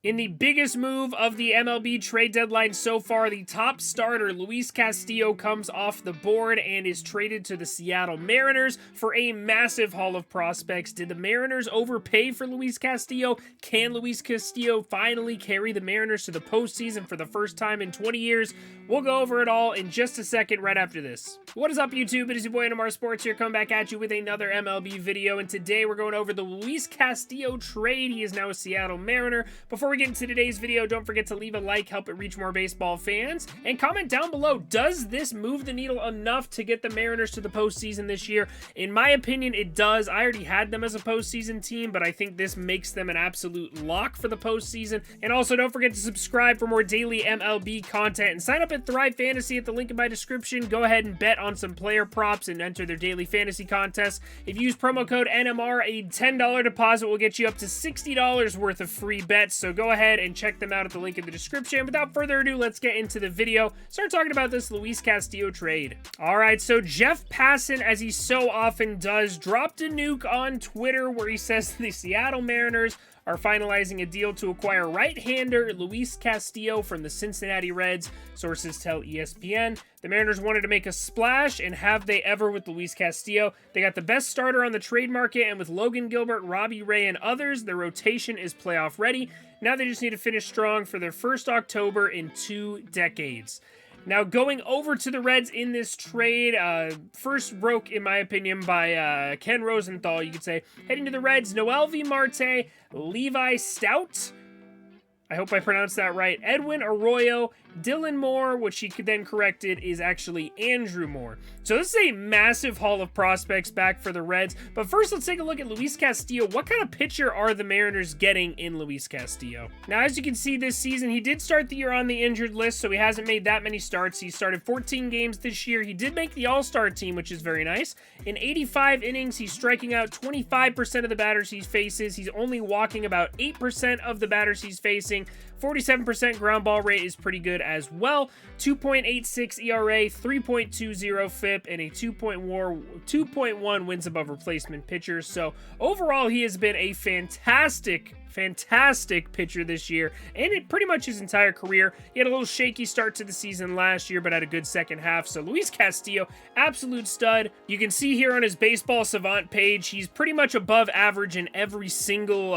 In the biggest move of the MLB trade deadline so far, the top starter, Luis Castillo, comes off the board and is traded to the Seattle Mariners for a massive haul of prospects. Did the Mariners overpay for Luis Castillo? Can Luis Castillo finally carry the Mariners to the postseason for the first time in 20 years? We'll go over it all in just a second right after this. What is up, YouTube? It is your boy NMR Sports here, coming back at you with another MLB video, and today we're going over the Luis Castillo trade. He is now a Seattle Mariner. Before we get into today's video, don't forget to leave a like, help it reach more baseball fans, and comment down below, does this move the needle enough to get the Mariners to the postseason this year? In my opinion, it does. I already had them as a postseason team, but I think this makes them an absolute lock for the postseason. And also, don't forget to subscribe for more daily MLB content, and sign up at Thrive Fantasy at the link in my description. Go ahead and bet on some player props and enter their daily fantasy contests. If you use promo code NMR, a $10 deposit will get you up to $60 worth of free bets, so go ahead and check them out at the link in the description. Without further ado, let's get into the video. Start talking about this Luis Castillo trade. Alright, so Jeff Passan, as he so often does, dropped a nuke on Twitter where he says the Seattle Mariners are finalizing a deal to acquire right-hander Luis Castillo from the Cincinnati Reds. Sources tell ESPN. The Mariners wanted to make a splash, and have they ever with Luis Castillo. They got the best starter on the trade market, and with Logan Gilbert, Robbie Ray, and others, their rotation is playoff ready. Now they just need to finish strong for their first October in 2 decades. Now, going over to the Reds in this trade, first broke, in my opinion, by Ken Rosenthal, you could say. Heading to the Reds, Noelvi Marte, Levi Stout, I hope I pronounced that right, Edwin Arroyo, Dylan Moore, which he then corrected is actually Andrew Moore. So this is a massive haul of prospects back for the Reds. But first, let's take a look at Luis Castillo. What kind of pitcher are the Mariners getting in Luis Castillo? Now, as you can see this season, he did start the year on the injured list, so he hasn't made that many starts. He started 14 games this year. He did make the All-Star team, which is very nice. In 85 innings, he's striking out 25% of the batters he faces. He's only walking about 8% of the batters he's facing. 47% ground ball rate is pretty good as well. 2.86 ERA, 3.20 FIP, and a 2.1 wins above replacement pitcher. So overall, he has been a fantastic pitcher this year, and it pretty much his entire career. He had a little shaky start to the season last year, but had a good second half. So Luis Castillo, absolute stud. You can see here on his Baseball Savant page, he's pretty much above average in every single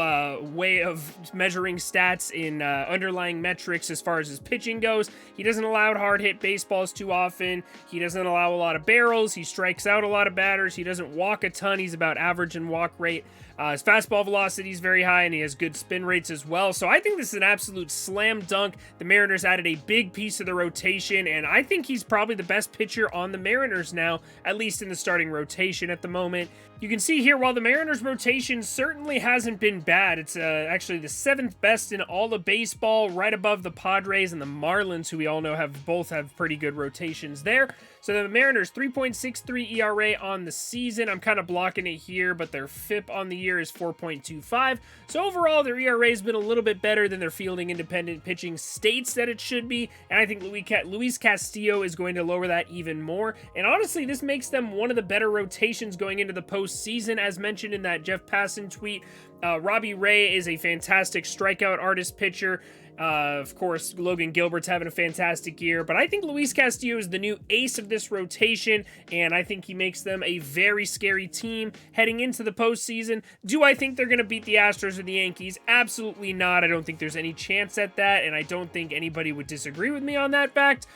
way of measuring stats in underlying metrics as far as his pitching goes. He doesn't allow hard hit baseballs too often. He doesn't allow a lot of barrels. He strikes out a lot of batters. He doesn't walk a ton. He's about average in walk rate. His fastball velocity is very high, and he has good spin rates as well. So I think this is an absolute slam dunk. The Mariners added a big piece of the rotation, and I think he's probably the best pitcher on the Mariners now, at least in the starting rotation at the moment. You can see here, while the Mariners rotation certainly hasn't been bad, it's actually the 7th best in all of baseball, right above the Padres and the Marlins, who we all know both have pretty good rotations there. So the Mariners, 3.63 ERA on the season. I'm kind of blocking it here, but their FIP on the year is 4.25. So overall, their ERA has been a little bit better than their fielding independent pitching states that it should be. And I think Luis Castillo is going to lower that even more. And honestly, this makes them one of the better rotations going into the postseason, as mentioned in that Jeff Passan tweet. Robbie Ray is a fantastic strikeout artist pitcher. Of course, Logan Gilbert's having a fantastic year, but I think Luis Castillo is the new ace of this rotation, and I think he makes them a very scary team heading into the postseason. Do I think they're going to beat the Astros or the Yankees? Absolutely not. I don't think there's any chance at that, and I don't think anybody would disagree with me on that fact,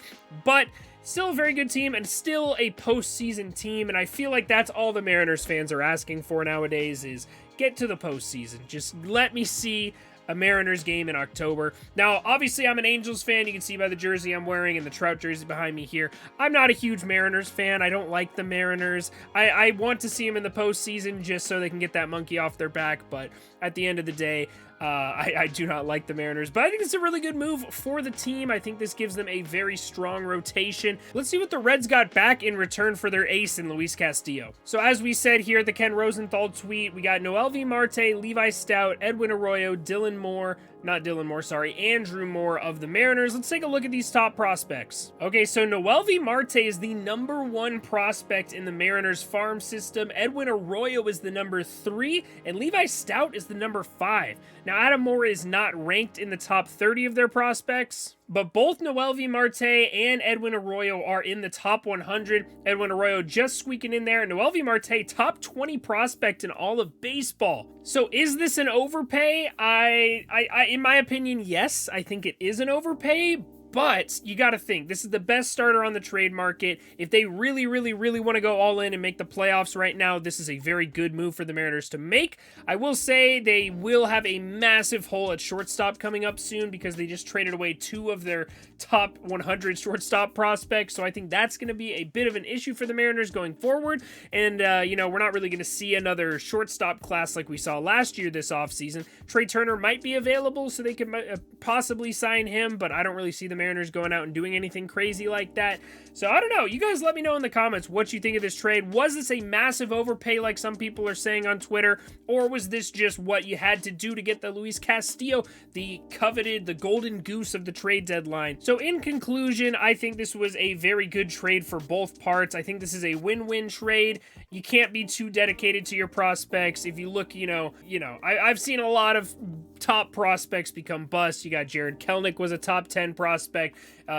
but still a very good team and still a postseason team, and I feel like that's all the Mariners fans are asking for nowadays is get to the postseason. Just let me see a Mariners game in October. Now, obviously, I'm an Angels fan. You can see by the jersey I'm wearing and the Trout jersey behind me here. I'm not a huge Mariners fan. I don't like the Mariners. I want to see them in the postseason just so they can get that monkey off their back, but at the end of the day, I do not like the Mariners, but I think it's a really good move for the team. I think this gives them a very strong rotation. Let's see what the Reds got back in return for their ace in Luis Castillo. So as we said here, the Ken Rosenthal tweet, we got Noelvi Marte, Levi Stout, Edwin Arroyo, Dylan Moore, not Dylan Moore, sorry, Andrew Moore of the Mariners. Let's take a look at these top prospects. Okay, so Noelvi Marte is the #1 prospect in the Mariners farm system. Edwin Arroyo is the #3, and Levi Stout is the #5. Now, Adam Moore is not ranked in the top 30 of their prospects, but both Noelvi Marte and Edwin Arroyo are in the top 100. Edwin Arroyo just squeaking in there. Noelvi Marte, top 20 prospect in all of baseball. So is this an overpay? In my opinion, yes, I think it is an overpay. But you got to think, this is the best starter on the trade market. If they really want to go all in and make the playoffs right now, this is a very good move for the Mariners to make. I will say they will have a massive hole at shortstop coming up soon because they just traded away 2 of their top 100 shortstop prospects. So I think that's going to be a bit of an issue for the Mariners going forward. And, we're not really going to see another shortstop class like we saw last year this offseason. Trey Turner might be available, so they could possibly sign him, but I don't really see the Mariners going out and doing anything crazy like that. So I don't know. You guys let me know in the comments what you think of this trade. Was this a massive overpay like some people are saying on Twitter, or was this just what you had to do to get the Luis Castillo, the coveted, the golden goose of the trade deadline? So in conclusion, I think this was a very good trade for both parts. I think this is a win-win trade. You can't be too dedicated to your prospects. If you look, I've seen a lot of top prospects become busts. You got Jared Kelnick was a top 10 prospect.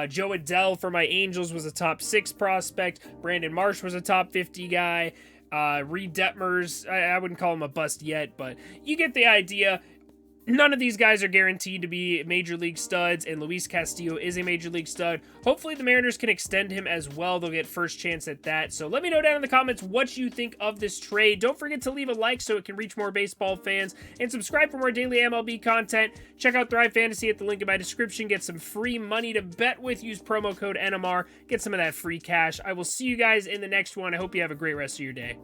Joe Adell for my Angels was a top 6 prospect. Brandon Marsh was a top 50 guy. Reed Detmers, I wouldn't call him a bust yet, but you get the idea. None of these guys are guaranteed to be major league studs, and Luis Castillo is a major league stud. Hopefully the Mariners can extend him as well. They'll get first chance at that. So let me know down in the comments what you think of this trade. Don't forget to leave a like so it can reach more baseball fans, and subscribe for more daily MLB content. Check out Thrive Fantasy at the link in my description. Get some free money to bet with. Use promo code NMR. Get some of that free cash. I will see you guys in the next one. I hope you have a great rest of your day.